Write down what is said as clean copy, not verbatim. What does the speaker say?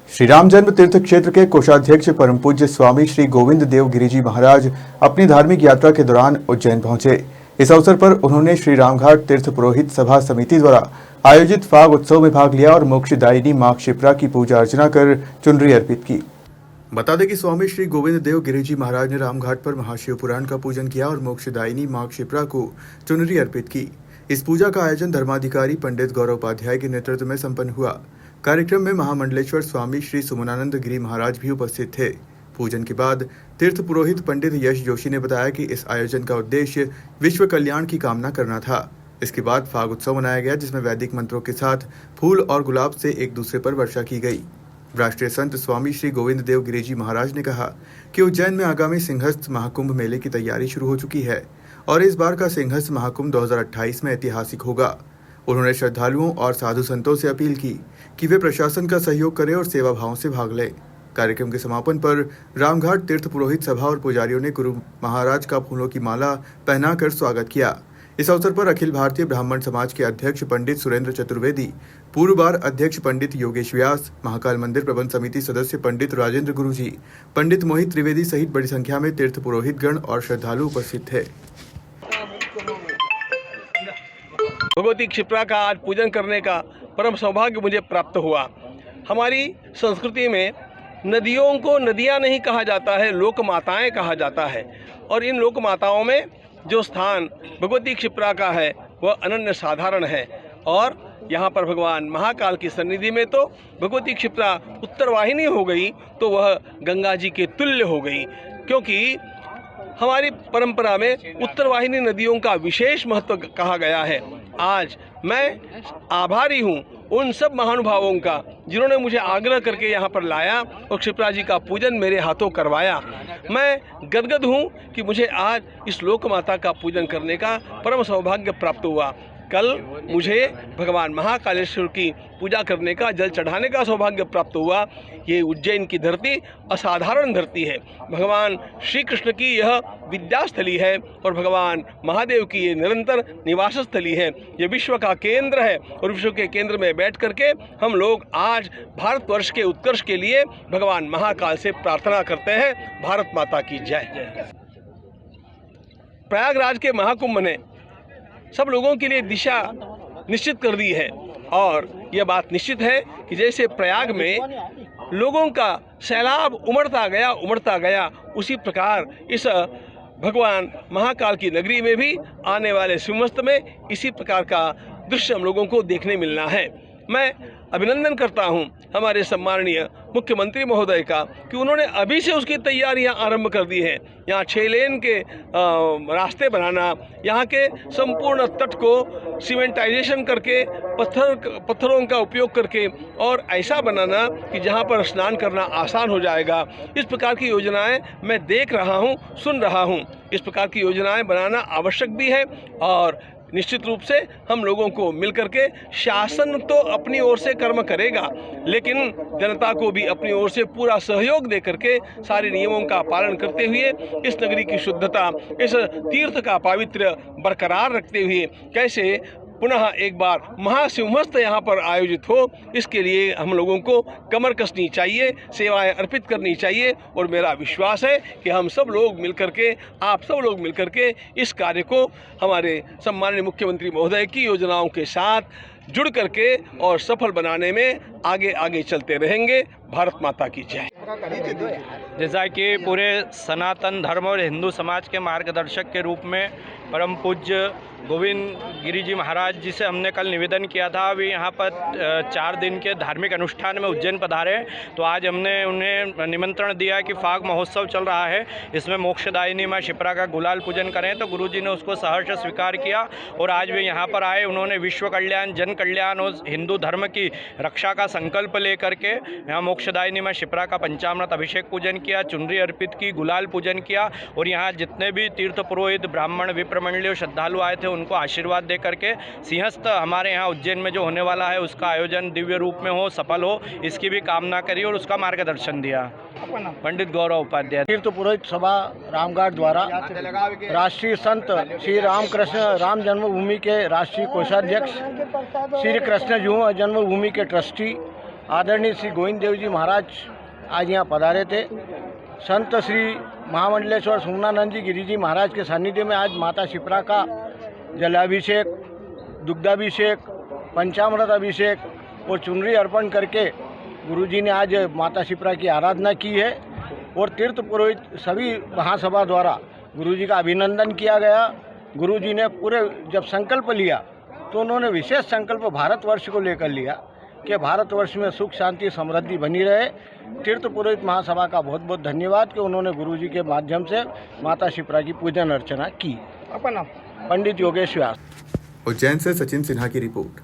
श्री राम जन्म तीर्थ क्षेत्र के कोषाध्यक्ष परम पूज्य स्वामी श्री गोविंद देव गिरिजी महाराज अपनी धार्मिक यात्रा के दौरान उज्जैन पहुंचे। इस अवसर पर उन्होंने श्री रामघाट तीर्थ पुरोहित सभा समिति द्वारा आयोजित फाग उत्सव में भाग लिया और मोक्षदायिनी मां क्षिप्रा की पूजा अर्चना कर चुनरी अर्पित की। बता दें कि स्वामी श्री गोविंद देव गिरिजी महाराज ने रामघाट पर महाशिव पुराण का पूजन किया और मोक्षदायिनी मां क्षिप्रा को चुनरी अर्पित की। इस पूजा का आयोजन धर्माधिकारी पंडित गौरव उपाध्याय के नेतृत्व में संपन्न हुआ। कार्यक्रम में महामंडलेश्वर स्वामी श्री सुमनानंद गिरी महाराज भी उपस्थित थे। पूजन के बाद तीर्थ पुरोहित पंडित यश जोशी ने बताया कि इस आयोजन का उद्देश्य विश्व कल्याण की कामना करना था। इसके बाद फाग उत्सव मनाया गया, जिसमें वैदिक मंत्रों के साथ फूल और गुलाब से एक दूसरे पर वर्षा की गई। राष्ट्रीय संत स्वामी श्री गोविंद देव गिरिजी महाराज ने कहा कि उज्जैन में आगामी सिंहस्थ महाकुंभ मेले की तैयारी शुरू हो चुकी है और इस बार का सिंहस्थ महाकुंभ 2028 में ऐतिहासिक होगा। उन्होंने श्रद्धालुओं और साधु संतों से अपील की कि वे प्रशासन का सहयोग करें और सेवा भाव से भाग लें। कार्यक्रम के समापन पर रामघाट तीर्थ पुरोहित सभा और पुजारियों ने गुरु महाराज का फूलों की माला पहनाकर स्वागत किया। इस अवसर पर अखिल भारतीय ब्राह्मण समाज के अध्यक्ष पंडित सुरेंद्र चतुर्वेदी, पूर्व बार अध्यक्ष पंडित योगेश व्यास, महाकाल मंदिर प्रबंध समिति सदस्य पंडित राजेंद्र गुरुजी, पंडित मोहित त्रिवेदी सहित बड़ी संख्या में तीर्थ पुरोहित गण और श्रद्धालु उपस्थित थे। भगवती क्षिप्रा का आज पूजन करने का परम सौभाग्य मुझे प्राप्त हुआ। हमारी संस्कृति में नदियों को नदियाँ नहीं कहा जाता है, लोक माताएँ कहा जाता है और इन लोक माताओं में जो स्थान भगवती क्षिप्रा का है वह अनन्य साधारण है। और यहाँ पर भगवान महाकाल की सन्निधि में तो भगवती क्षिप्रा उत्तरवाहिनी हो गई तो वह गंगा जी के तुल्य हो गई, क्योंकि हमारी परंपरा में उत्तरवाहिनी नदियों का विशेष महत्व कहा गया है। आज मैं आभारी हूँ उन सब महानुभावों का जिन्होंने मुझे आग्रह करके यहाँ पर लाया और क्षिप्रा जी का पूजन मेरे हाथों करवाया। मैं गदगद हूँ कि मुझे आज इस लोक माता का पूजन करने का परम सौभाग्य प्राप्त हुआ। कल मुझे भगवान महाकालेश्वर की पूजा करने का, जल चढ़ाने का सौभाग्य प्राप्त हुआ। ये उज्जैन की धरती असाधारण धरती है। भगवान श्री कृष्ण की यह विद्यास्थली है और भगवान महादेव की ये निरंतर निवास स्थली है। ये विश्व का केंद्र है और विश्व के केंद्र में बैठ करके हम लोग आज भारतवर्ष के उत्कर्ष के लिए भगवान महाकाल से प्रार्थना करते हैं। भारत माता की जय। प्रयागराज के महाकुंभ ने सब लोगों के लिए दिशा निश्चित कर दी है और यह बात निश्चित है कि जैसे प्रयाग में लोगों का सैलाब उमड़ता गया उसी प्रकार इस भगवान महाकाल की नगरी में भी आने वाले सिंहस्थ में इसी प्रकार का दृश्य हम लोगों को देखने मिलना है। मैं अभिनंदन करता हूं हमारे सम्माननीय मुख्यमंत्री महोदय का कि उन्होंने अभी से उसकी तैयारियां आरंभ कर दी हैं। यहाँ 6 लेन के रास्ते बनाना, यहाँ के संपूर्ण तट को सीमेंटाइजेशन करके पत्थरों का उपयोग करके और ऐसा बनाना कि जहाँ पर स्नान करना आसान हो जाएगा। इस प्रकार की योजनाएं मैं देख रहा हूँ, सुन रहा हूँ। इस प्रकार की योजनाएं बनाना आवश्यक भी है और निश्चित रूप से हम लोगों को मिलकर के शासन तो अपनी ओर से कर्म करेगा, लेकिन जनता को भी अपनी ओर से पूरा सहयोग दे करके सारे नियमों का पालन करते हुए इस नगरी की शुद्धता, इस तीर्थ का पावित्र्य बरकरार रखते हुए कैसे पुनः एक बार महासिंहस्थ यहाँ पर आयोजित हो, इसके लिए हम लोगों को कमर कसनी चाहिए, सेवाएं अर्पित करनी चाहिए। और मेरा विश्वास है कि हम सब लोग मिलकर के, आप सब लोग मिलकर के इस कार्य को हमारे सम्माननीय मुख्यमंत्री महोदय की योजनाओं के साथ जुड़ करके और सफल बनाने में आगे आगे चलते रहेंगे। भारत माता की जय। जैसा कि पूरे सनातन धर्म और हिंदू समाज के मार्गदर्शक के रूप में परम पूज्य गोविंद गिरिजी महाराज जी से हमने कल निवेदन किया था, वे यहाँ पर 4 दिन के धार्मिक अनुष्ठान में उज्जैन पधारे, तो आज हमने उन्हें निमंत्रण दिया कि फाग महोत्सव चल रहा है, इसमें मोक्षदायिनी मां क्षिप्रा का गुलाल पूजन करें। तो गुरुजी ने उसको सहर्ष स्वीकार किया और आज वे यहाँ पर आए। उन्होंने विश्व कल्याण, जन कल्याण और हिंदू धर्म की रक्षा का संकल्प लेकर के यहाँ मोक्षदायिनी मां क्षिप्रा का पंचामृत अभिषेक पूजन किया, चुनरी अर्पित की, गुलाल पूजन किया और यहाँ जितने भी तीर्थ पुरोहित, ब्राह्मण, विप्रमंडली और श्रद्धालु आए थे उनको आशीर्वाद दे करके सिंहस्थ हमारे यहाँ उज्जैन में जो होने वाला है उसका आयोजन दिव्य रूप में हो, सफल हो, इसकी भी कामना करी और उसका मार्गदर्शन दिया। पंडित गौरव उपाध्याय, तीर्थ पुरोहित सभा रामघाट द्वारा राष्ट्रीय संत श्री रामकृष्ण राम जन्मभूमि के राष्ट्रीय कोषाध्यक्ष, श्री कृष्ण जन्मभूमि के ट्रस्टी आदरणीय श्री गोविंद देव जी महाराज आज यहाँ पधारे थे। संत श्री महामंडलेश्वर सोमनानंद जी गिरी जी महाराज के सानिध्य में आज माता शिप्रा का जलाभिषेक, दुग्धाभिषेक, पंचामृत अभिषेक और चुनरी अर्पण करके गुरुजी ने आज माता शिप्रा की आराधना की है और तीर्थ पुरोहित सभी महासभा द्वारा गुरुजी का अभिनंदन किया गया। गुरुजी ने पूरे जब संकल्प लिया तो उन्होंने विशेष संकल्प भारतवर्ष को लेकर लिया कि भारतवर्ष में सुख शांति समृद्धि बनी रहे। तीर्थ पुरोहित महासभा का बहुत बहुत धन्यवाद कि उन्होंने गुरुजी के माध्यम से माता शिप्रा की पूजन अर्चना की। अपना पंडित योगेश व्यास। उज्जैन से सचिन सिन्हा की रिपोर्ट।